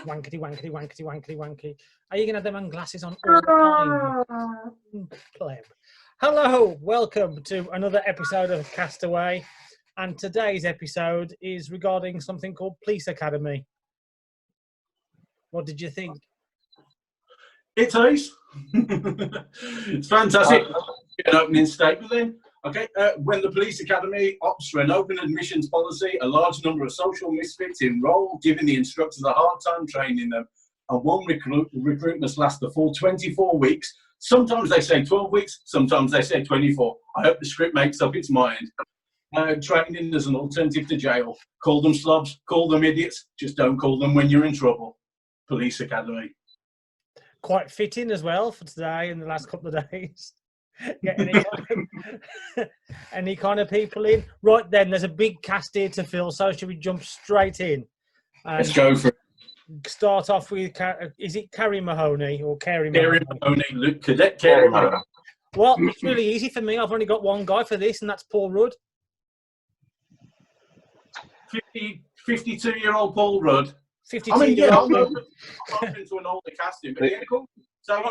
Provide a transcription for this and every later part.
Wankety, wankety, wankety, wankety, wanky. Are you going to have them on glasses on all the time? Pleb. Hello, welcome to another episode of Cast Away. And today's episode is regarding something called Police Academy. What did you think? It is. It's fantastic. An opening statement then. Okay, when the Police Academy opts for an open admissions policy, a large number of social misfits enroll, giving the instructors a hard time training them. And one recruit must last the full 24 weeks. Sometimes they say 12 weeks, sometimes they say 24. I hope the script makes up its mind. Training as an alternative to jail. Call them slobs, call them idiots, just don't call them when you're in trouble. Police Academy. Quite fitting as well for today and the last couple of days. Get any kind of people in. Right then, there's a big cast here to fill, so should we jump straight in? Let's go for it. Start off with, is it Carrie Mahoney or Carrie Mahoney? Cadet Carrie Mahoney. Well, it's really easy for me. I've only got one guy for this, and that's Paul Rudd. 52-year-old Paul Rudd. 52 I mean, yeah, I'm open to an older casting, but yeah, cool. So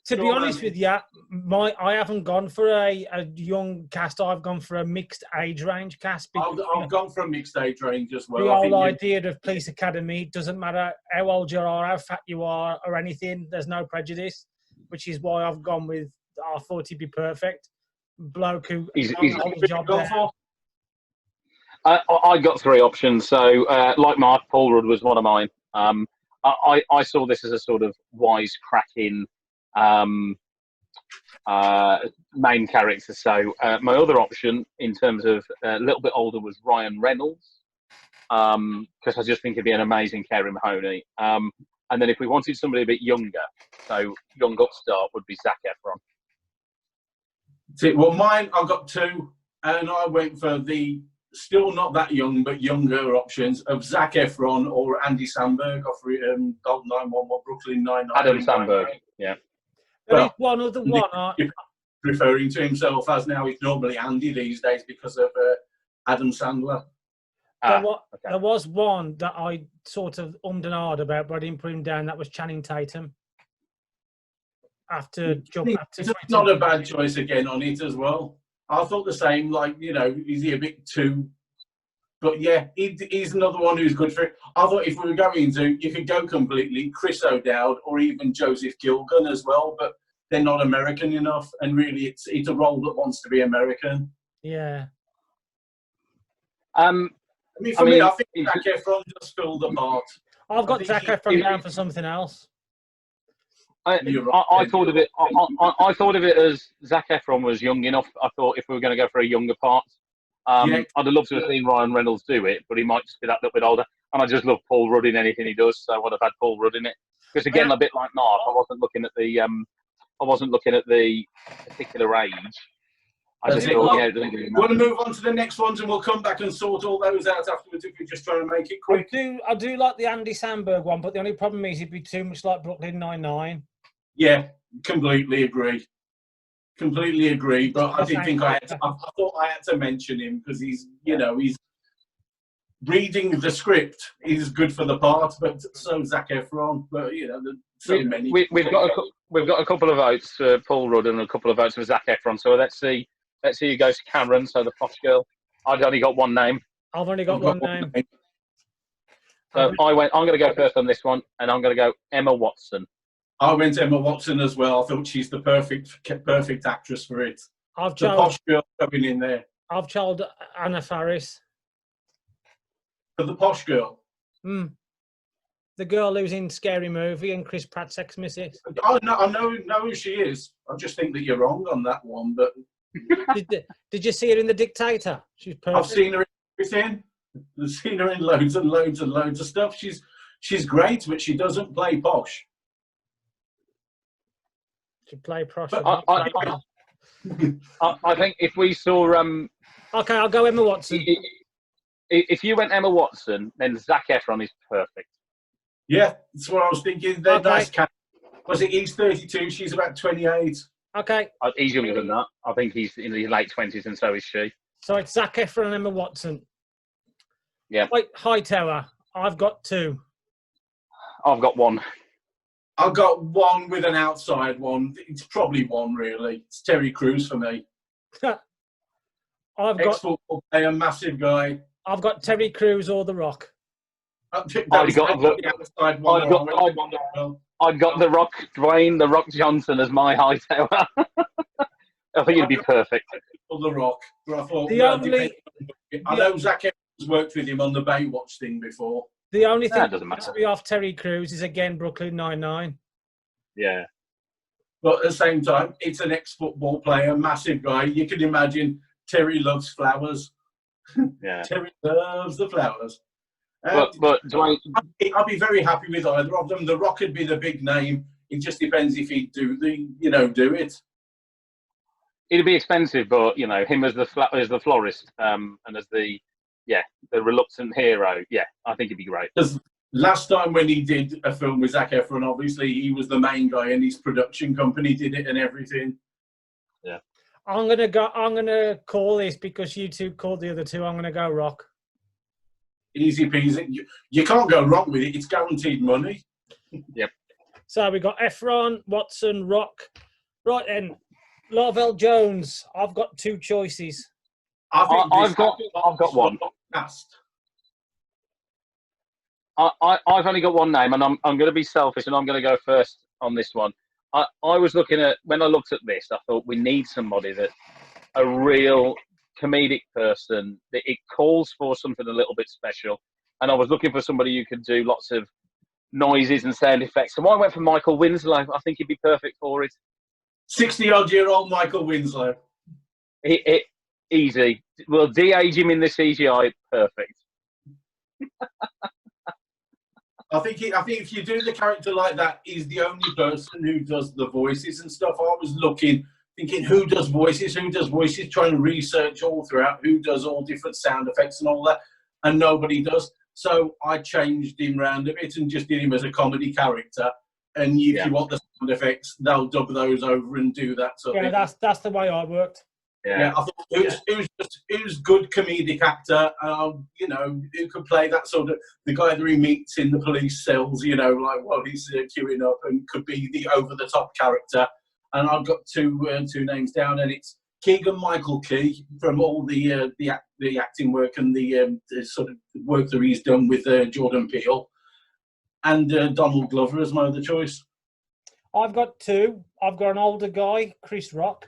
to be honest with you, I haven't gone for a young cast. I've gone for a mixed age range cast. I've gone for a mixed age range as well. The whole idea of Police Academy doesn't matter how old you are, how fat you are, or anything. There's no prejudice, which is why I've gone with. I thought he'd be perfect. Bloke who he's the job there. I got three options. So, like Mark, Paul Rudd was one of mine. I saw this as a sort of wisecracking main character. So my other option, in terms of a little bit older, was Ryan Reynolds, because I just think he'd be an amazing Carrie Mahoney. And then if we wanted somebody a bit younger, so young upstart would be Zac Efron. See, well, mine, I've got two, and I went for the still not that young, but younger options of Zac Efron or Andy Samberg off Golden 911, Brooklyn 99. Adam Samberg, yeah. Well, one of the one. Referring to himself as now, he's normally Andy these days because of Adam Sandler. There was one that I sort of ummed and ahed about, but I didn't put him down. That was Channing Tatum. It's not a bad choice again on it as well. I thought the same, like, you know, is he a bit too... But yeah, he's another one who's good for it. I thought if we were going to, you could go completely Chris O'Dowd or even Joseph Gilgun as well, but they're not American enough, and really it's a role that wants to be American. Yeah. I think Zac Efron just filled the part. I've got Zac Efron down for something else. I thought of it. I thought of it as Zac Efron was young enough. I thought if we were going to go for a younger part, I'd have loved to have seen Ryan Reynolds do it, but he might just be that little bit older. And I just love Paul Rudd in anything he does, so I would have had Paul Rudd in it. Because again, a bit like Mark, I wasn't looking at the particular age. I just thought, want to move on to the next ones, and we'll come back and sort all those out afterwards if you're just trying to make it quick. I do like the Andy Samberg one, but the only problem is it'd be too much like Brooklyn 99. Yeah, completely agree. But I did think I thought I had to mention him because he's reading the script is good for the part, but so Zac Efron. But many. We've got a couple of votes for Paul Rudd and a couple of votes for Zac Efron. So let's see who goes to Karen. So the posh girl. I've only got one name. I've only got one name. So I'm going to go first on this one, and I'm going to go Emma Watson. I went Emma Watson as well. I thought she's the perfect actress for it. The posh girl coming in there. I've told Anna Faris. For the posh girl? The girl who's in Scary Movie and Chris Pratt's ex-missus. Oh, no, I know who she is. I just think that you're wrong on that one. But did you see her in The Dictator? She's perfect. I've seen her in everything. I've seen her in loads and loads and loads of stuff. She's great, but she doesn't play posh. To play posh. I think if we saw... Okay, I'll go Emma Watson. If you went Emma Watson, then Zac Efron is perfect. Yeah, that's what I was thinking. They're nice cats. Was it he's 32, she's about 28. Okay. He's younger than that. I think he's in his late 20s and so is she. So it's Zac Efron and Emma Watson. Yeah. Wait, Hightower. I've got two. I've got one. I've got one with an outside one. It's probably one, really. It's Terry Crews for me. Ex-football player, massive guy. I've got Terry Crews or The Rock. I've got The Rock, Dwayne The Rock Johnson as my Hightower. I think it'd be perfect. The Rock. But I thought, I know Zac Efron's worked with him on the Baywatch thing before. The only thing that puts me off Terry Crews is, again, Brooklyn Nine-Nine. Yeah. But at the same time, it's an ex-football player, massive guy. You can imagine Terry loves flowers. Yeah. Terry loves the flowers. But Dwayne, I'd be very happy with either of them. The Rock would be the big name. It just depends if he'd do it. It'd be expensive, but him as the florist, and as the reluctant hero. Yeah, I think it'd be great. Because last time when he did a film with Zac Efron, obviously he was the main guy, and his production company did it and everything. Yeah. I'm gonna call this because you two called the other two. I'm gonna go Rock. Easy peasy. You can't go wrong with it. It's guaranteed money. Yep. So we got Efron, Watson, Rock. Right then, Larvell Jones. I've got two choices. I've got one. I've only got one name, and I'm going to be selfish, and I'm going to go first on this one. I was when I looked at this, I thought we need somebody that a real comedic person, that it calls for something a little bit special. And I was looking for somebody who could do lots of noises and sound effects. So I went for Michael Winslow. I think he'd be perfect for it. 60-odd-year-old Michael Winslow. Easy. We'll de-age him in the CGI. Perfect. I think if you do the character like that, he's the only person who does the voices and stuff. I was thinking who does voices, trying to research all throughout, who does all different sound effects and all that, and nobody does. So I changed him round a bit and just did him as a comedy character. And if you want the sound effects, they'll dub those over and do that sort of thing. That's the way I worked. Yeah, I thought who's good comedic actor, who could play that sort of, the guy that he meets in the police cells, like while he's queuing up, and could be the over-the-top character. And I've got two names down, and it's Keegan-Michael Key from all the acting work and the sort of work that he's done with Jordan Peele, and Donald Glover as my other choice. I've got two. I've got an older guy, Chris Rock,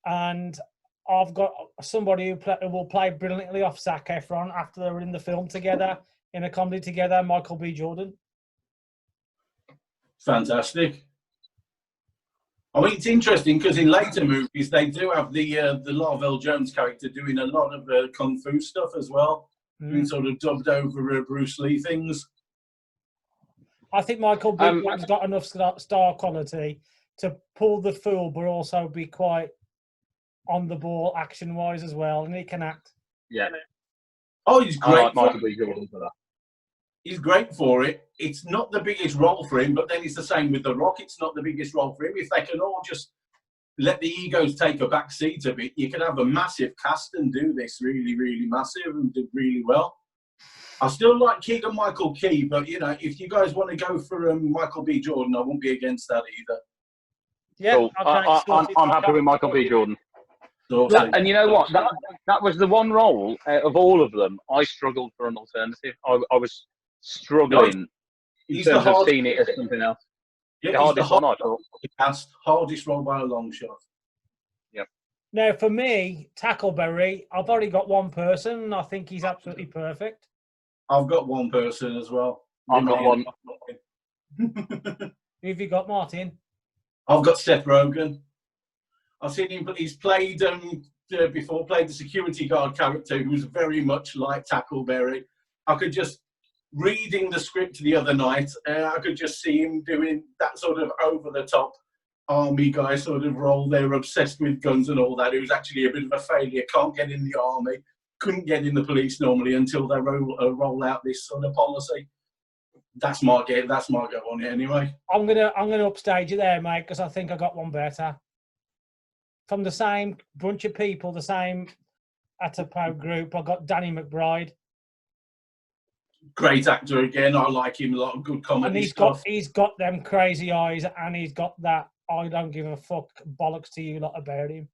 and I've got somebody who will play brilliantly off Zac Efron after they were in the film together, in a comedy together, Michael B. Jordan. Fantastic. I mean, it's interesting because in later movies they do have the Larvell Jones character doing a lot of kung fu stuff as well, being sort of dubbed over Bruce Lee things. I think Michael B. Jordan's got enough star quality to pull the fool, but also be quite on the ball action-wise as well, and he can act. Yeah. Oh, he's great. I like Michael B. Jordan for that. He's great for it. It's not the biggest role for him, but then it's the same with The Rock. It's not the biggest role for him. If they can all just let the egos take a back seat a bit, you can have a massive cast and do this really, really massive and do really well. I still like Keegan-Michael Key, but, if you guys want to go for Michael B. Jordan, I won't be against that either. Yeah, cool. I'm happy with Michael B. Jordan. And you know what? That was the one role out of all of them I struggled for an alternative. I was struggling in terms of seeing it as something else. Yeah, the hardest one, I thought. Hardest role by a long shot. Yep. Now, for me, Tackleberry, I've already got one person, and I think he's absolutely perfect. I've got one person as well. I've got one. Who have you got, Martin? I've got Seth Rogen. I've seen him, but he's played before, played the security guard character who's very much like Tackleberry. I could just, reading the script the other night, I could just see him doing that sort of over-the-top army guy sort of role. They're obsessed with guns and all that. Who's actually a bit of a failure, can't get in the army, couldn't get in the police normally until they roll out this sort of policy. That's my go on it anyway. I'm gonna upstage you there, mate, because I think I got one better. From the same bunch of people, the same Atapo group, I got Danny McBride. Great actor again. I like him a lot of good comedy and stuff. He's got them crazy eyes, and he's got that I don't give a fuck bollocks to you lot about him.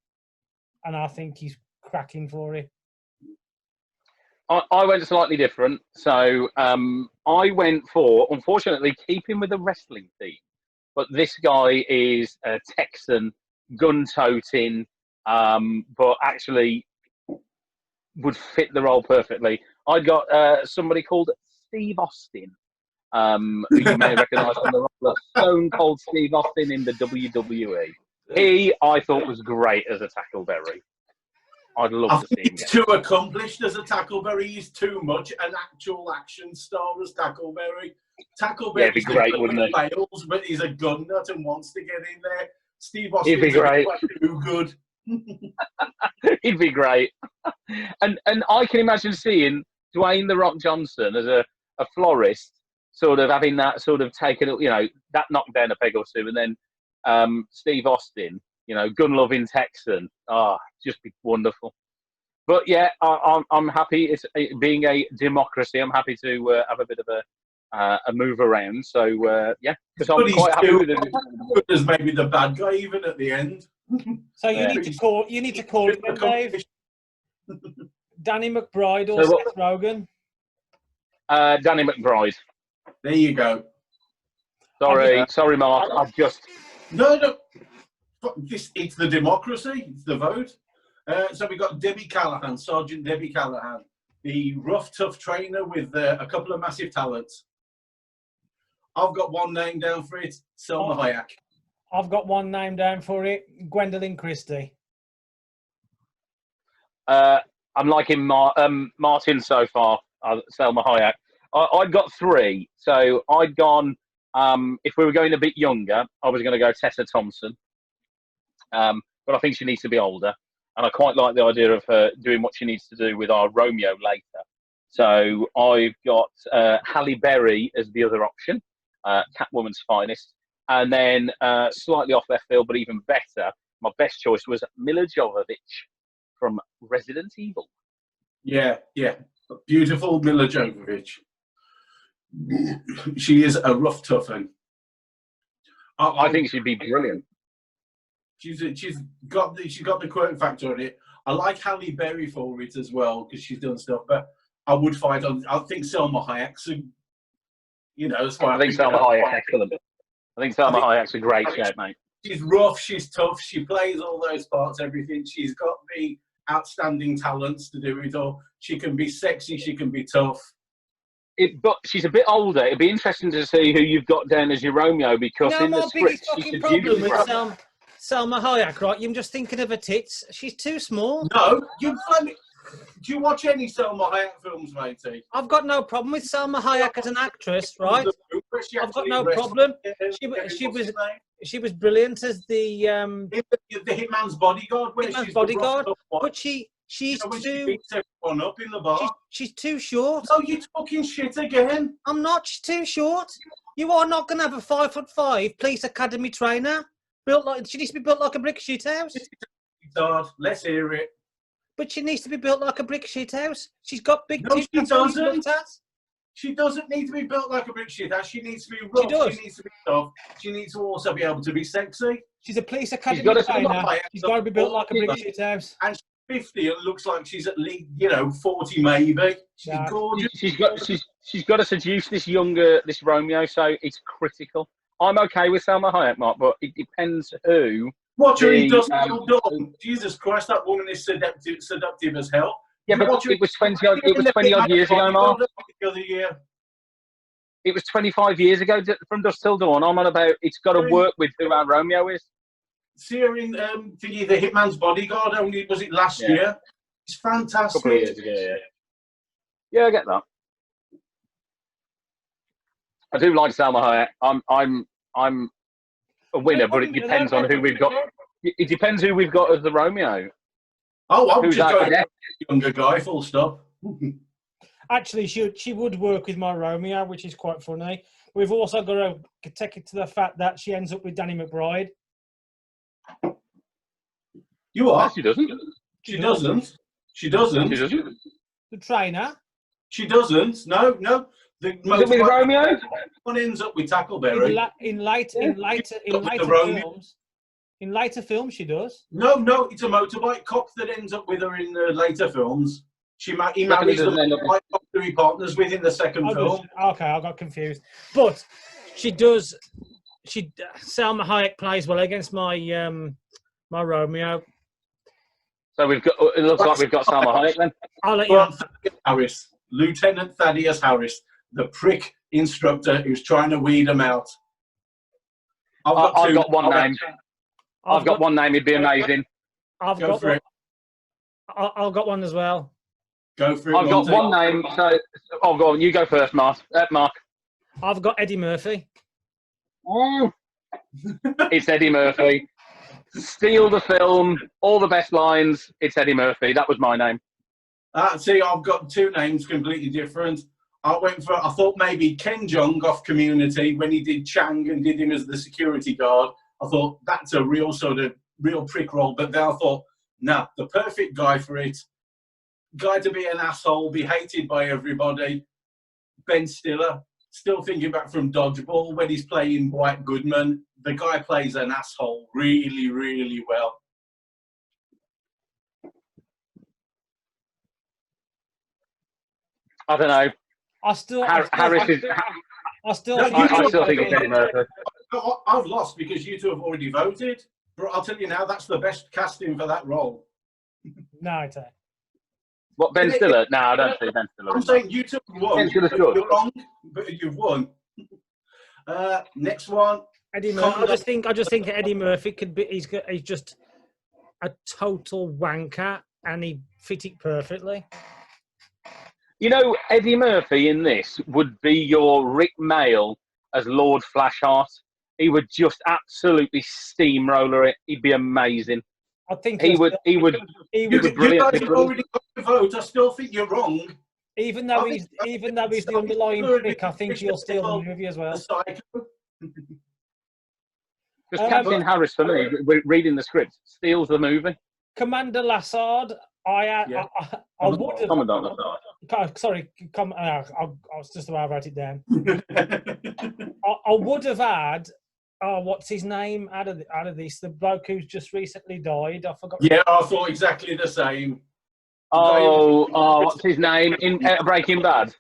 And I think he's cracking for it. I went slightly different. So I went for, unfortunately, keeping with the wrestling theme. But this guy is a Texan, gun-toting, but actually would fit the role perfectly. I got somebody called Steve Austin, who you may recognise from the role of Stone Cold Steve Austin in the WWE. He, I thought, was great as a Tackleberry. I'd love to see him. He's too accomplished as a Tackleberry. He's too much an actual action star as Tackleberry. Tackleberry would be great, wouldn't he? Fails, but he's a gun nut and wants to get in there. Steve Austin He'd be great. Too good. He'd be great. And I can imagine seeing Dwayne "The Rock" Johnson as a florist, sort of having that sort of taken, that knocked down a peg or two, and then Steve Austin, gun-loving Texan. Just be wonderful. But yeah, I'm happy. It's being a democracy. I'm happy to have a bit of a move around. So yeah, because I'm quite happy with it. There's maybe the bad guy even at the end. So you need to call it, Dave. Danny McBride or Seth Rogen? Danny McBride. There you go. Sorry, Mark. I've just no. It's the democracy. It's the vote. So we got Debbie Callahan, Sergeant Debbie Callahan, the rough, tough trainer with a couple of massive talents. I've got one name down for it, Selma Hayek. I've got one name down for it, Gwendolyn Christie. I'm liking Martin so far, Selma Hayek. I'd got three. So I'd gone, if we were going a bit younger, I was going to go Tessa Thompson. But I think she needs to be older. And I quite like the idea of her doing what she needs to do with our Romeo later. So I've got Halle Berry as the other option, Catwoman's finest. And then slightly off left field, but even better, my best choice was Mila Jovovich from Resident Evil. Yeah. Beautiful Mila Jovovich. She is a rough, tough one. I think she'd be brilliant. She's got the quote factor on it. I like Halle Berry for it as well because she's done stuff. But I would fight on. I think Selma Hayek's that's why I think Selma Hayek's excellent. I think Selma Hayek's a great shout, mate. She's rough. She's tough. She plays all those parts. Everything. She's got the outstanding talents to do it all. She can be sexy. She can be tough. But she's a bit older. It'd be interesting to see who you've got down as your Romeo because in the script she's a problem with Selma Hayek, right? You're just thinking of her tits. She's too small. No, do you watch any Selma Hayek films, matey? I've got no problem with Selma Hayek as an actress, right? I've got no problem. She was brilliant as the Hitman's Bodyguard. Hitman's Bodyguard, but she's too. Up in the bar. She's too short. Oh, you're talking shit again. I'm not. She's too short. You are not going to have a 5'5" police academy trainer. She needs to be built like a brick shit house. Let's hear it. But she needs to be built like a brick shit house. She's got big tits. She doesn't. She doesn't need to be built like a brick shit house. She needs to be rough. She needs to be tough. She needs to also be able to be sexy. She's a police academy trainer. She's got to be built like a brick shit house. And she's 50 and looks like she's at least 40 maybe. She's gorgeous. She's got to seduce this Romeo, so it's critical. I'm okay with Selma Hayek, Mark, but it depends who. Watch her in Dust Till Dawn. Jesus Christ, that woman is seductive as hell. Yeah, but it was 20 odd years ago, Mark. The other year. It was 25 years ago from Dust Till Dawn. I'm on about it's got to work with who our Romeo is. See her in the Hitman's Bodyguard. Only was it last year? It's fantastic. A couple of years ago, yeah, I get that. I do like Selma Hayek. I'm a winner, but it depends on who we've got. It depends who we've got as the Romeo. Oh, I'm just going a younger guy, full stop. Actually, she would work with my Romeo, which is quite funny. We've also got to take it to the fact that she ends up with Danny McBride. You are? She doesn't. She doesn't. The trainer. She doesn't. No, no. The With Romeo? One ends up with Tackleberry. In later films, she does. No, no, it's a motorbike cop that ends up with her in the later films. He marries the motorbike cop who he partners with in the second film. Okay, I got confused. But she does. Salma Hayek plays well against my my Romeo. So it looks like we've got Salma Hayek then. I'll let you. Harris, Lieutenant Thaddeus Harris, the prick instructor who's trying to weed them out. I've got one name. I've got one name. It'd be amazing. I've got one as well. Go for it. I've got one name. So, go on. You go first, Mark. I've got Eddie Murphy. It's Eddie Murphy. Steal the film. All the best lines. It's Eddie Murphy. That was my name. See, I've got two names completely different. I thought maybe Ken Jeong off Community when he did Chang and did him as the security guard. I thought that's a real prick role. But then I thought, nah, the perfect guy for it. Guy to be an asshole, be hated by everybody. Ben Stiller, still thinking back from Dodgeball when he's playing Dwight Goodman. The guy plays an asshole really, really well. I don't know. I still think it's Eddie Murphy. I've lost because you two have already voted. But I'll tell you now, that's the best casting for that role. No, it's What, Ben Stiller? No, I don't think Ben Stiller. I'm saying you two won. You're wrong, but you've won. Next one. Eddie Murphy. I just think Eddie Murphy could be. He's just a total wanker, and he fit it perfectly. You know, Eddie Murphy in this would be your Rick Mail as Lord Flashheart. He would just absolutely steamroller it. He'd be amazing. I think he would be brilliant. You guys have already got the vote. I still think you're wrong. Even though he's the underlying prick, I think he'll steal the movie as well. Just Captain Harris for me, reading the script, steals the movie. Commander Lassard, I would have. Commandant Lassard. Sorry, I was just about to write it down. I would have had. What's his name out of this? The bloke who's just recently died. I forgot. Yeah, I thought exactly the same. What's his name in Breaking Bad?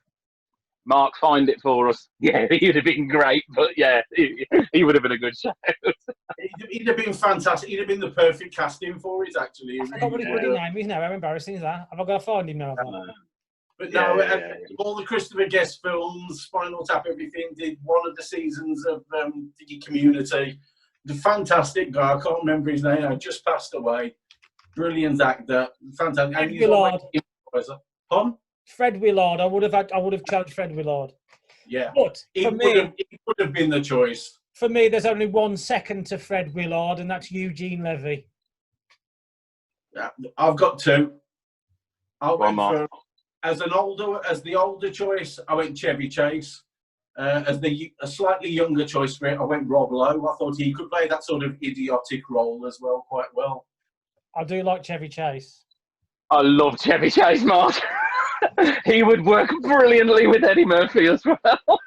Mark, find it for us. Yeah, he'd have been great, but yeah, he would have been a good shout. He'd have been fantastic. He'd have been the perfect casting for it, actually. I forgot what his bloody name is now. How embarrassing is that? Have I got to find him now? But no, all the Christopher Guest films, Spinal Tap, everything, did one of the seasons of the Community. The fantastic guy, I can't remember his name, just passed away. Brilliant actor, fantastic. Fred Willard. Fred Willard. I would have challenged Fred Willard. Yeah, but he would have been the choice. For me, there's only 1 second to Fred Willard, and that's Eugene Levy. Yeah, I've got 2. I went for. As the older choice, I went Chevy Chase. As a slightly younger choice for it, I went Rob Lowe. I thought he could play that sort of idiotic role as well, quite well. I do like Chevy Chase. I love Chevy Chase, Mark. He would work brilliantly with Eddie Murphy as well.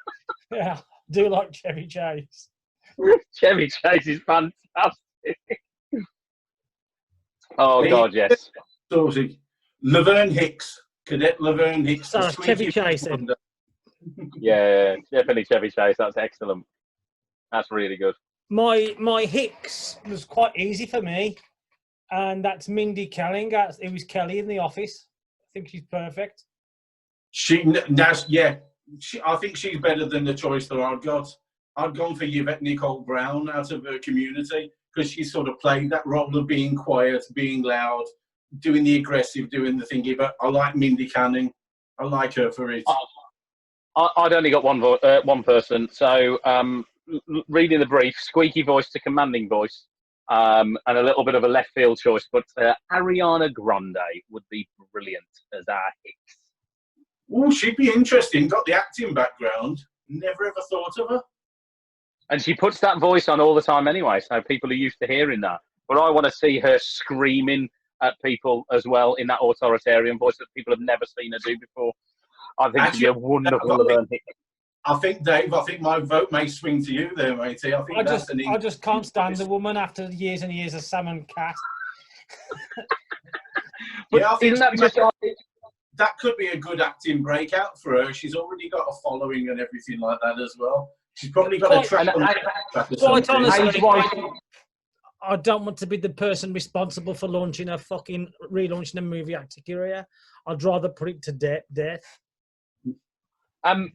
Yeah, I do like Chevy Chase. Chevy Chase is fantastic. Oh, God, yes. Laverne Hicks. Cadet Laverne Hicks. So Chevy Chase. Yeah, definitely Chevy Chase. That's excellent. That's really good. My Hicks was quite easy for me, and that's Mindy Kaling. It was Kelly in The Office. I think she's perfect. I think she's better than the choice that I've got. I'd gone for Yvette Nicole Brown out of her Community because she sort of played that role of being quiet, being loud, doing the aggressive, doing the thingy, but I like Mindy Kaling. I like her for it. I'd only got one person. So reading the brief, squeaky voice to commanding voice, and a little bit of a left field choice, but Ariana Grande would be brilliant as our Hicks. Oh, she'd be interesting. Got the acting background. Never ever thought of her. And she puts that voice on all the time anyway, so people are used to hearing that. But I want to see her screaming at people as well in that authoritarian voice that people have never seen her do before. I think she'd be a wonderful Nick. I think, Dave, my vote may swing to you there, matey. I just can't stand the woman after years and years of Sam and Cat. But yeah, I think that could be a good acting breakout for her. She's already got a following and everything like that as well. She's probably got a track on quite honestly, I don't want to be the person responsible for relaunching a movie actor career. I'd rather put it to death. I'll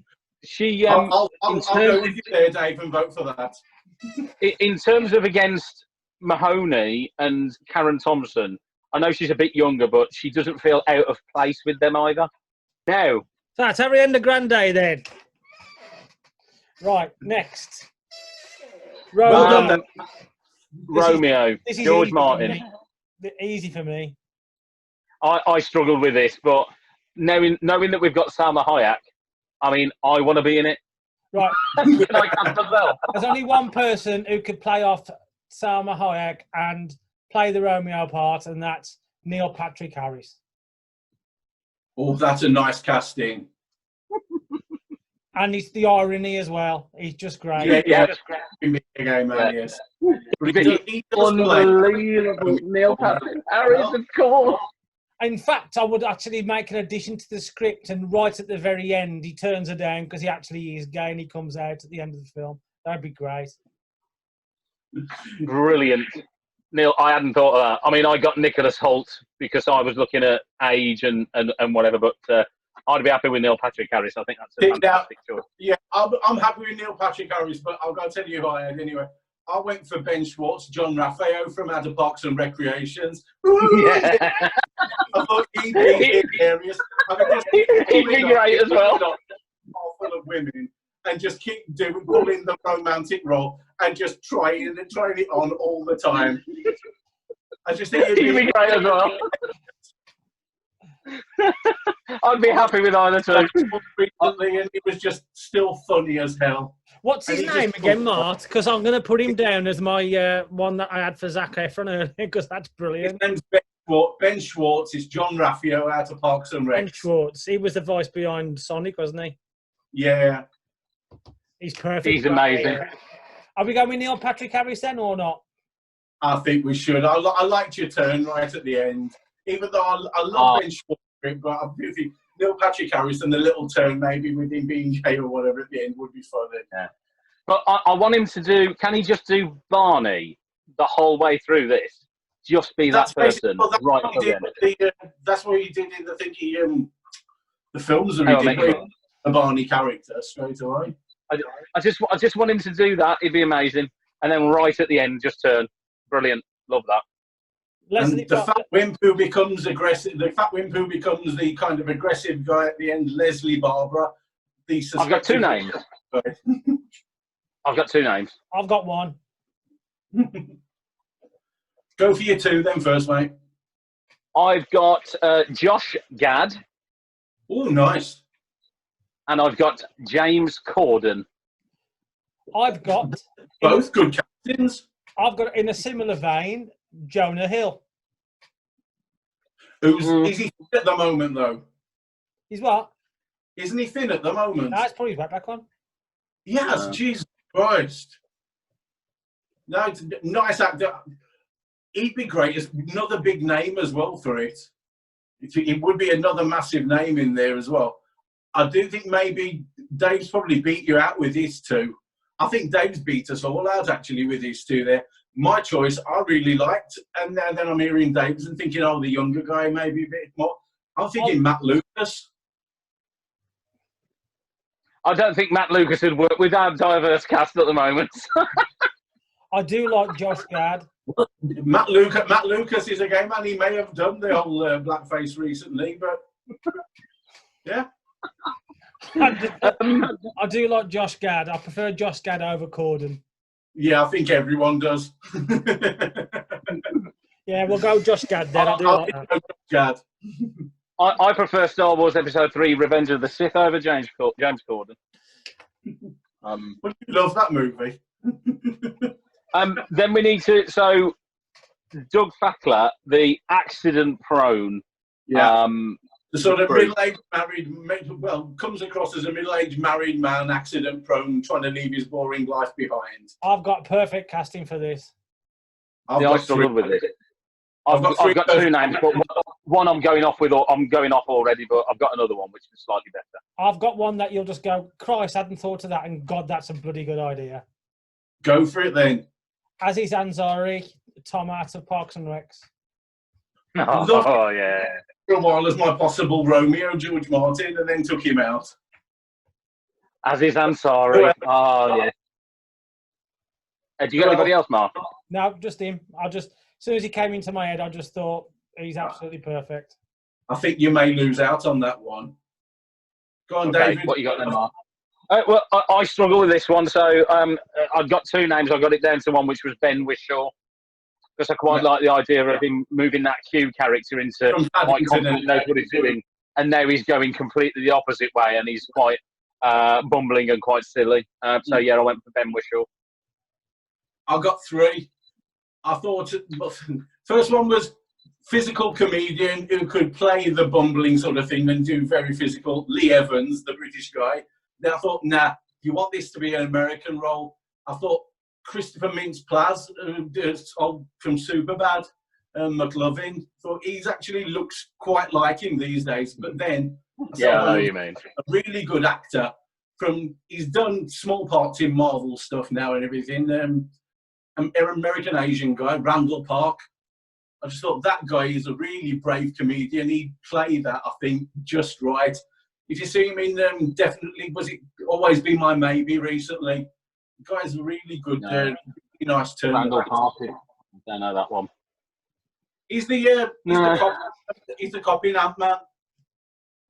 go with you there, Dave, and vote for that. In terms of against Mahoney and Karen Thompson, I know she's a bit younger, but she doesn't feel out of place with them either. No. That's Ariana Grande then. Right, next. Romeo. This is George Martin. Easy for me. I struggled with this, but knowing that we've got Salma Hayek, I mean, I want to be in it. Right. There's only one person who could play off Salma Hayek and play the Romeo part, and that's Neil Patrick Harris. Oh, that's a nice casting. And it's the irony as well. He's just great. Yeah. Yes. Unbelievable. Neil Patrick Harris, of course. In fact, I would actually make an addition to the script, and right at the very end, he turns her down because he actually is gay and he comes out at the end of the film. That'd be great. Brilliant. Neil, I hadn't thought of that. I mean, I got Nicholas Hoult because I was looking at age and whatever, but I'd be happy with Neil Patrick Harris. I think that's a fantastic choice. Yeah, I'm happy with Neil Patrick Harris, but I'll go tell you who I had anyway. I went for Ben Schwartz, John Raffaello from Adder Parks and Recreations. Yeah. I thought he'd be hilarious. He'd be great as well. Full of women, and just keep pulling the romantic role and just trying it on all the time. I just think he'd be great as well. I'd be happy with either two. And it was just still funny as hell. What's his name again, Mart? Because I'm going to put him down as my one that I had for Zac Efron earlier, because that's brilliant. His name's Ben Schwartz. Is John Raffaello out of Parks and Rec. Ben Schwartz. He was the voice behind Sonic, wasn't he? Yeah. He's perfect. He's amazing. Are we going with Neil Patrick Harris then, or not? I think we should. I liked your turn right at the end. Even though I love Ben Schwartz, but I do think Neil Patrick Harris and the little turn maybe with him being gay or whatever at the end would be funny. Yeah. But I want him to do, can he just do Barney the whole way through this? Just be that person right at the end. That's what he did in the films that he did with the Barney character straight away. I just want him to do that. It'd be amazing. And then right at the end, just turn. Brilliant. Love that. And the fat wimp who becomes aggressive, the fat wimp who becomes the kind of aggressive guy at the end, Leslie Barbara. I've got two names. I've got two names. I've got one. Go for your two then first, mate. I've got Josh Gad. Oh, nice. And I've got James Corden. I've got... Both good captains. I've got, in a similar vein, Jonah Hill. Is he thin at the moment, though? He's what? Isn't he thin at the moment? No, it's probably right back on. Yes, Jesus Christ. No, it's a nice actor. He'd be great as another big name as well for it. It would be another massive name in there as well. I do think maybe Dave's probably beat you out with his two. I think Dave's beat us all out actually with his two there. My choice, I really liked, and then I'm hearing Dave's and thinking, oh, the younger guy maybe a bit more. I'm thinking Matt Lucas. I don't think Matt Lucas would work with our diverse cast at the moment. I do like Josh Gad. Matt Lucas is a gay man. He may have done the whole blackface recently, but yeah. I do like Josh Gad. I prefer Josh Gad over Corden. Yeah, I think everyone does. Yeah, we'll go Josh Gad then. I'll Josh Gad. I prefer Star Wars Episode 3, Revenge of the Sith over James Corden. But you love that movie. Then we need to... So, Doug Fackler, the accident-prone The sort of middle-aged married, well, comes across as a middle-aged married man, accident-prone, trying to leave his boring life behind. I've got perfect casting for this. I struggled with it. I've got two names, but one I'm going off with. I'm going off already, but I've got another one which is slightly better. I've got one that you'll just go, Christ, I hadn't thought of that, and God, that's a bloody good idea. Go for it then. Aziz Ansari, Tom out of Parks and Recs. Oh yeah. For a while as my possible Romeo, George Martin, and then took him out. Aziz Ansari. Oh yeah. Do you got anybody else, Mark? No, just him. As soon as he came into my head, I just thought he's absolutely perfect. I think you may lose out on that one. Go on, okay, David. What you got then, Mark? Well, I struggle with this one, so I've got two names. I got it down to one, which was Ben Whishaw, because I quite like the idea of him moving that Q character into quite confident, knows what he's doing, and now he's going completely the opposite way, and he's quite bumbling and quite silly. So yeah, I went for Ben Whishaw. I got three. I thought first one was physical comedian who could play the bumbling sort of thing and do very physical. Lee Evans, the British guy. Then I thought, nah, if you want this to be an American role, I thought Christopher Mintz-Plasse from Superbad, McLovin. Thought he's actually looks quite like him these days. But then, I know what you mean. A really good actor. He's done small parts in Marvel stuff now and everything. American Asian guy, Randall Park. I just thought that guy is a really brave comedian. He'd play that, I think, just right. If you see him in, definitely, was it Always Be My Maybe recently? The guy's a really good, really nice turn. Randall Park. I don't know that one. He's the cop in Ant-Man.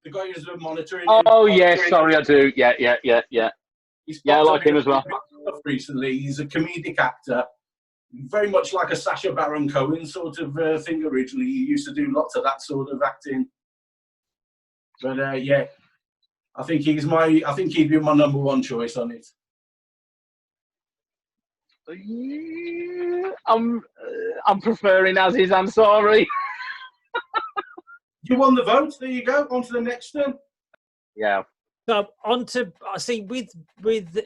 The guy who's monitoring. Oh yes, sorry, I do. Yeah. I like him as well. Recently, he's a comedic actor. Very much like a Sacha Baron Cohen sort of thing originally. He used to do lots of that sort of acting. But yeah, I think he'd be my number one choice on it. I'm preferring Aziz Ansari. You won the vote. There you go. On to the next one. Yeah. So on to with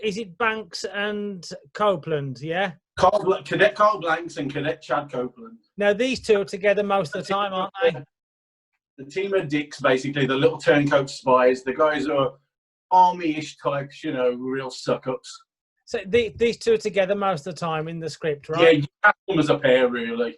is it Banks and Copeland? Yeah. Cadet Carl Blanks and Cadet Chad Copeland. Now these two are together most of the time, aren't they? The team of dicks, basically, the little turncoat spies. The guys are army-ish types, real suck-ups. So these two are together most of the time in the script, right? Yeah, you have them as a pair, really.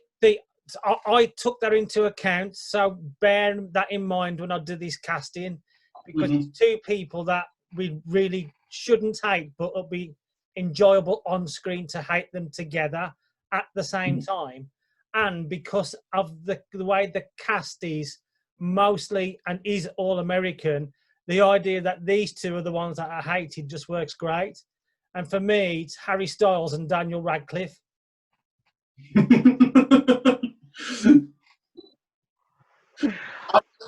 I took that into account, so bear that in mind when I do this casting, because it's two people that we really shouldn't hate, but it'll be enjoyable on screen to hate them together at the same time. And because of the way the cast is mostly and is all American, the idea that these two are the ones that are hated just works great. And for me, it's Harry Styles and Daniel Radcliffe.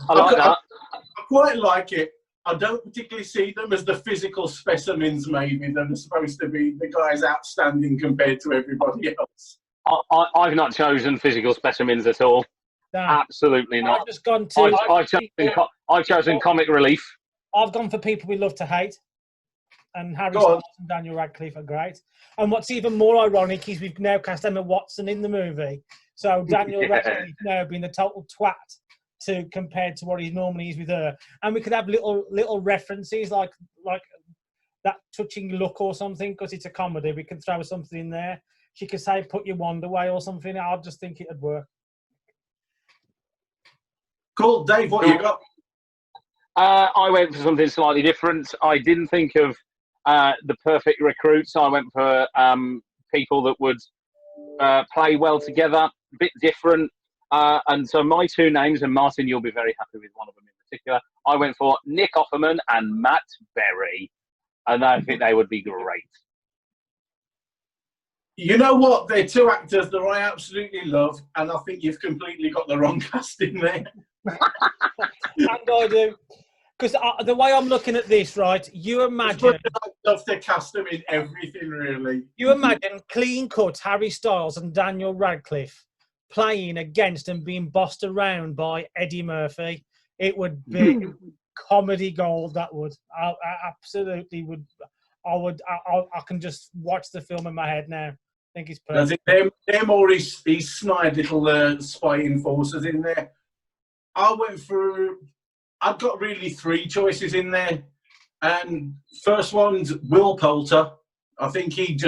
I like that. I quite like it. I don't particularly see them as the physical specimens, maybe, that are supposed to be the guys outstanding compared to everybody else. I've not chosen physical specimens at all. No. Absolutely not. I've just gone to... I've chosen comic relief. I've gone for people we love to hate. And Harry Styles and Daniel Radcliffe are great. And what's even more ironic is we've now cast Emma Watson in the movie. So Daniel Radcliffe now being the total twat compared to what he normally is with her. And we could have little references like that touching look or something, because it's a comedy. We can throw something in there. She could say, "Put your wand away" or something. I just think it'd work. Cool. Dave, what you got? I went for something slightly different. I didn't think of the perfect recruits. I went for people that would play well together, a bit different. And so my two names, and Martin, you'll be very happy with one of them in particular. I went for Nick Offerman and Matt Berry. And I think they would be great. You know what? They're two actors that I absolutely love, and I think you've completely got the wrong casting there. And I do. Because the way I'm looking at this, right, you imagine... I'd love to cast them in everything, really. You imagine clean-cut Harry Styles and Daniel Radcliffe playing against and being bossed around by Eddie Murphy. it would be comedy gold. That would. I absolutely would. I can just watch the film in my head now. I think it's perfect. Them or his snide little spy enforcers in there. I've got really 3 choices in there. And first one's Will Poulter. I think he'd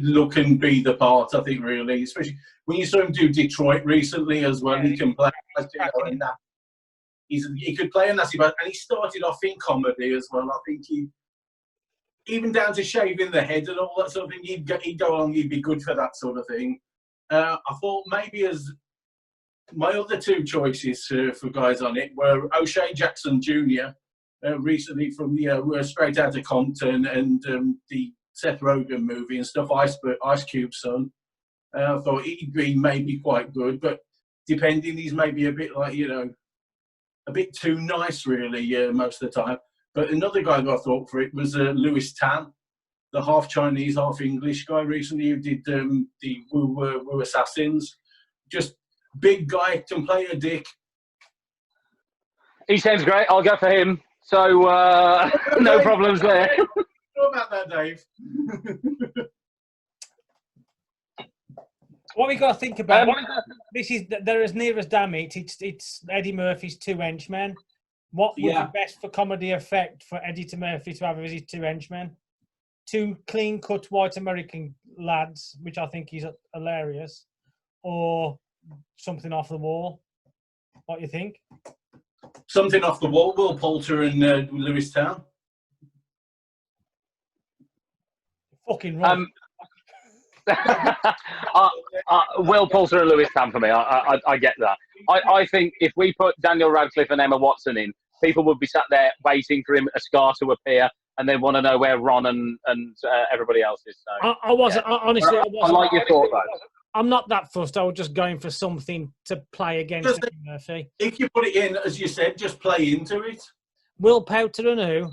look and be the part, I think, really. Especially when you saw him do Detroit recently as well. He can play in that. He could play a nasty bad, and he started off in comedy as well. I think even down to shaving the head and all that sort of thing, he'd go along, he'd be good for that sort of thing. I thought maybe as my other 2 choices for guys on it were O'Shea Jackson Jr., recently from the Straight Outta Compton and the Seth Rogen movie and stuff, Ice Cube's son. I thought he'd be maybe quite good, but depending, he's maybe a bit like, a bit too nice, really, most of the time. But another guy that I thought for it was Louis Tan, the half Chinese, half English guy recently who did the Wu Assassins. Just big guy, can play a dick. He sounds great. I'll go for him. So, no problems there. What about that, Dave? What we got to think about, they're as near as damn it. It's Eddie Murphy's 2 henchmen. What would be best for comedy effect for Eddie Murphy to have as his 2 henchmen? 2 clean-cut white American lads, which I think is hilarious, or something off the wall. What do you think? Something off the wall, Will Poulter and Louis Tan. Fucking right. Will Poulter and Louis Tan for me. I get that. I think if we put Daniel Radcliffe and Emma Watson in, people would be sat there waiting for a scar to appear, and they want to know where Ron and everybody else is. So, honestly, I like your thought, though. I'm not that fussed. I was just going for something to play against Eddie Murphy. If you put it in, as you said, just play into it. Will Poulter and who?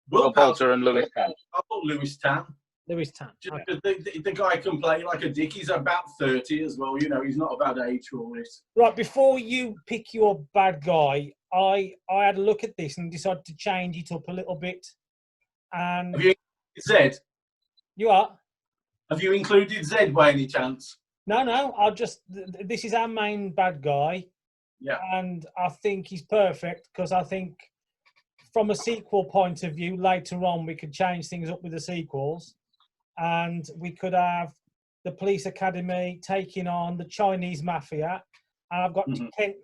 Will Poulter and Louis Tan. I thought Louis Tan. Louis Tan. The guy can play like a dick. He's about 30 as well. He's not a bad age for it. Right, before you pick your bad guy, I had a look at this and decided to change it up a little bit. And have you included Zed? You are? Have you included Zed by any chance? No. This is our main bad guy. Yeah. And I think he's perfect because I think from a sequel point of view, later on we could change things up with the sequels. And we could have the police academy taking on the Chinese mafia. And I've got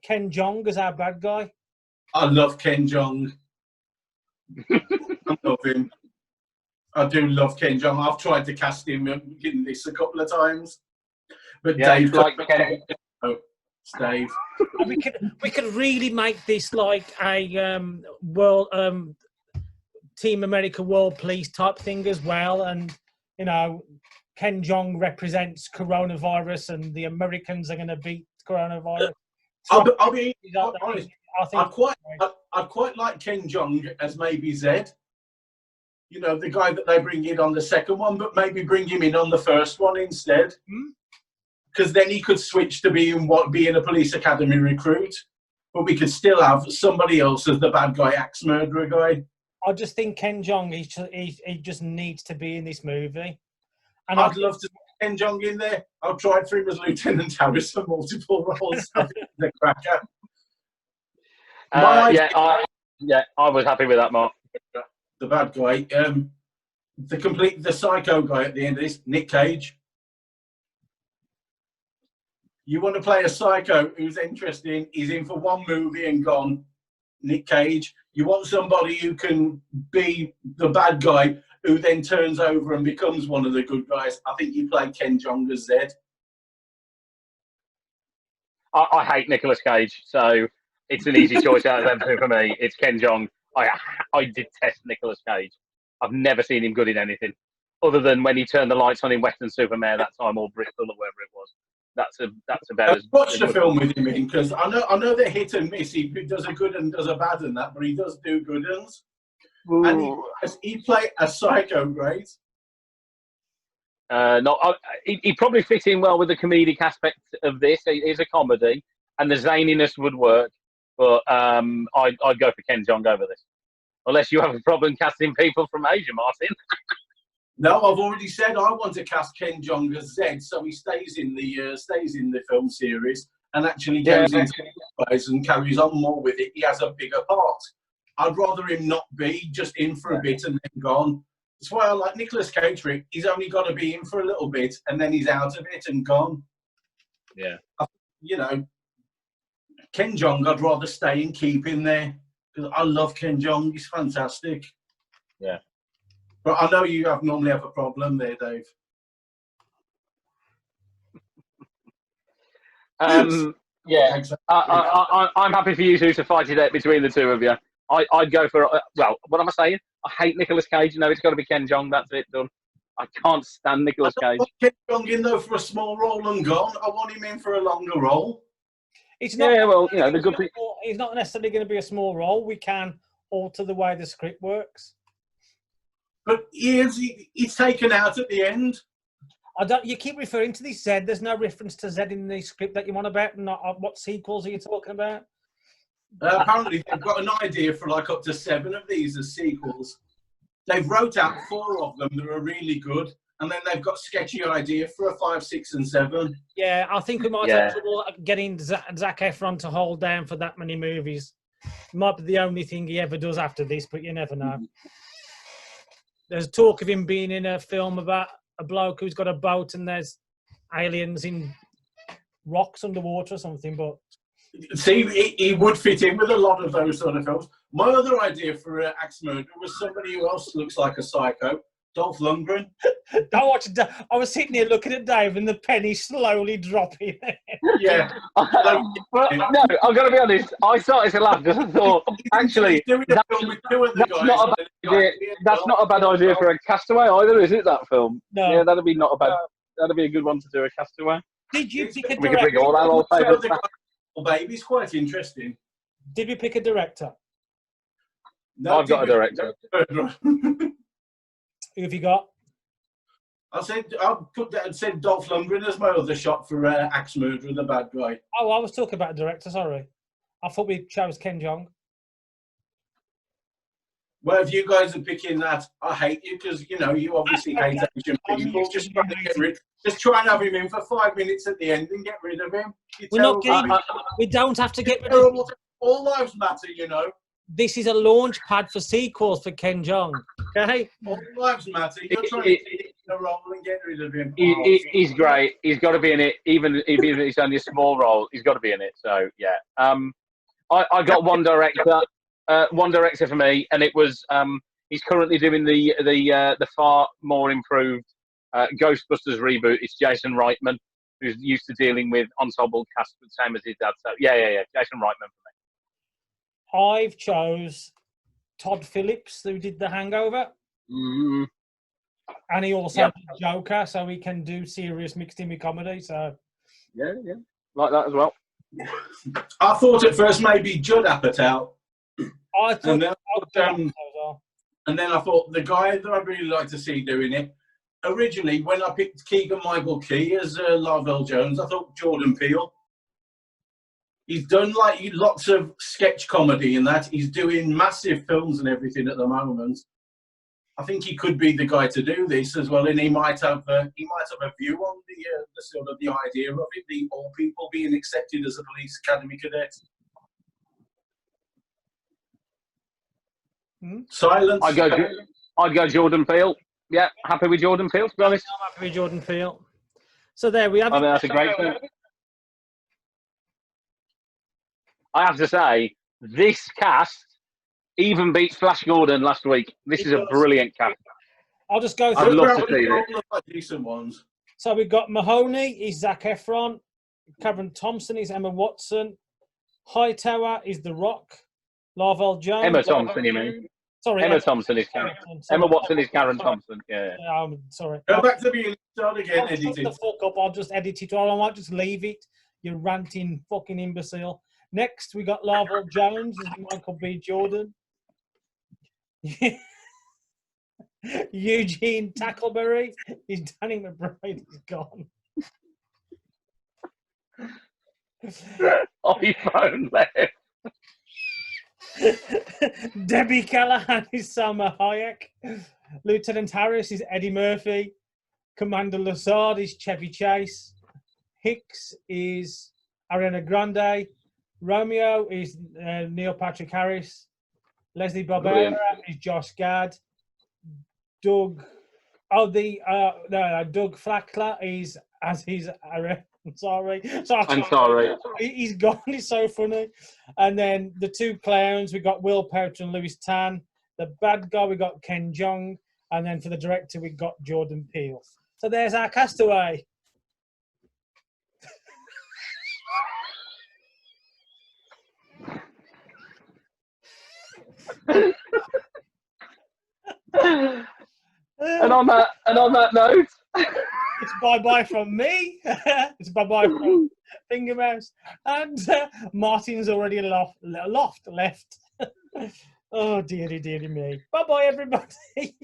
Ken Jeong as our bad guy. I love Ken Jeong. I love him. I do love Ken Jeong. I've tried to cast him in this a couple of times. But Dave... Dave. We could really make this like a world Team America World Police type thing as well. And, Ken Jeong represents coronavirus and the Americans are going to beat coronavirus. I'll be honest. I'd quite like Ken Jeong as maybe Zed. The guy that they bring in on the second one, but maybe bring him in on the first one instead. Because then he could switch to being a police academy recruit. But we could still have somebody else as the bad guy, axe murderer guy. I just think Ken Jeong, he just needs to be in this movie. And I'd love to see Ken Jeong in there. I've tried for him as Lieutenant Harris for multiple roles. The cracker. I was happy with that, Mark. The bad guy. The psycho guy at the end of this, Nick Cage. You want to play a psycho who's interesting, he's in for one movie and gone, Nick Cage. You want somebody who can be the bad guy who then turns over and becomes one of the good guys. I think you play Ken Jeong as Zed. I hate Nicolas Cage, so it's an easy choice out of them two for me. It's Ken Jeong. I detest Nicolas Cage. I've never seen him good in anything, other than when he turned the lights on in Western Superman that time, or Bristol, or wherever it was. That's about as. Watch the film with him in, because I know they're hit and miss. He does a good and does a bad and that, but he does do good ones. And he played a psycho great. He probably fit in well with the comedic aspect of this. It is a comedy, and the zaniness would work. But I'd go for Ken Jeong over this, unless you have a problem casting people from Asia, Martin. No, I've already said I want to cast Ken Jeong as Zed, so he stays in the film series and actually goes into plays and carries on more with it. He has a bigger part. I'd rather him not be just in for a bit and then gone. That's why I like Nicolas Cage. He's only got to be in for a little bit and then he's out of it and gone. Yeah. You know, Ken Jeong, I'd rather stay and keep him there because I love Ken Jeong. He's fantastic. Yeah. But I know you normally have a problem there, Dave. Yeah, I'm happy for you two to fight it out between the two of you. I'd go for, well, what am I saying? I hate Nicolas Cage. No, it's got to be Ken Jeong. That's it, done. I can't stand Nicolas Cage. I want Ken Jeong in, though, for a small role and gone. I want him in for a longer role. It's not, well, you know, the good thing. He's not necessarily going to be a small role. We can alter the way the script works. But he's taken out at the end. You keep referring to this Zed. There's no reference to Zed in the script that you want about. Not what sequels are you talking about? Apparently, they've got an idea for like up to 7 of these as sequels. They've wrote out 4 of them that are really good, and then they've got sketchy idea for a 5, 6, and 7. Yeah, I think we might have trouble getting Zac Efron to hold down for that many movies. Might be the only thing he ever does after this, but you never know. There's talk of him being in a film about a bloke who's got a boat and there's aliens in rocks underwater or something. But see, he would fit in with a lot of those sort of films. My other idea for Axe Murder was somebody who else looks like a psycho, Dolph Lundgren. Don't watch it. I was sitting here looking at Dave and the penny slowly dropping. Yeah. No, I've got to be honest. I started to laugh because I thought, actually, that's not a bad idea for a Castaway either, is it? That film? No. Yeah, that'd be not a bad. That'd be a good one to do a Castaway. Did you pick a director? We could bring all our old favourites back. Baby's quite interesting. Did we pick a director? No, I've got a director. Who have you got? I said Dolph Lundgren as my other shot for Axe Murderer, the bad guy. Oh, I was talking about a director, sorry. I thought we chose Ken Jeong. Well, if you guys are picking that, I hate you because, you know, you obviously hate Asian people. Just try to get rid. Just try and have him in for 5 minutes at the end and get rid of him. We don't have to get rid of him. All lives matter, you know. This is a launch pad for sequels for Ken Jeong. Okay? All lives matter. You're trying to get in a role and get rid of him. He's great. He's got to be in it, even if it's only a small role. He's got to be in it. So yeah. I got one director for me, and it was he's currently doing the far more improved Ghostbusters reboot. It's Jason Reitman, who's used to dealing with ensemble cast, the same as his dad. So yeah. Jason Reitman for me. I've chose Todd Phillips, who did The Hangover. Mm. And he also did Joker, so he can do serious mixed in with comedy. So yeah, like that as well. I thought at first maybe Judd Apatow. And then I thought the guy that I'd really like to see doing it. Originally, when I picked Keegan-Michael Key as Lavelle Jones, I thought Jordan Peele. He's done like lots of sketch comedy and that. He's doing massive films and everything at the moment. I think he could be the guy to do this as well, and he might have a view on the sort of the idea of it, the all people being accepted as a police academy cadet. Silence. I'd go Jordan Peele. Yeah, happy with Jordan Peele, to be honest. I'm happy with Jordan Peele. So there we have it. I mean, that's a great thing. I have to say, this cast even beats Flash Gordon last week. This is a brilliant cast. I'll just go I'd through. love to see this. Decent ones. So we've got Mahoney is Zac Efron. Cameron Thompson is Emma Watson. Hightower is The Rock. Lavelle Jones. Emma Thompson, you mean? Sorry, Emma Thompson is Karen. Emma Watson is Karen Thompson. Yeah. I'm sorry. Go back to being start again, Shut the fuck up. I'll just edit it. Or I might just leave it. You ranting fucking imbecile. Next, we got Lavelle Jones as Michael B. Jordan. Eugene Tackleberry is Danny McBride is gone. iPhone left. Debbie Callahan is Salma Hayek. Lieutenant Harris is Eddie Murphy. Commander Lassard is Chevy Chase. Hicks is Ariana Grande. Romeo is Neil Patrick Harris. Leslie Barbera is Josh Gad. Doug Flackler is Aziz Ansari. Ansari. He's gone. He's so funny. And then the two clowns, we got Will Poulter and Louis Tan. The bad guy, we got Ken Jeong. And then for the director, we got Jordan Peele. So there's our castaway. And on that note, it's bye-bye from me. It's bye-bye from Finger Mouse. And Martin's already left. Oh, dearie me. Bye-bye, everybody.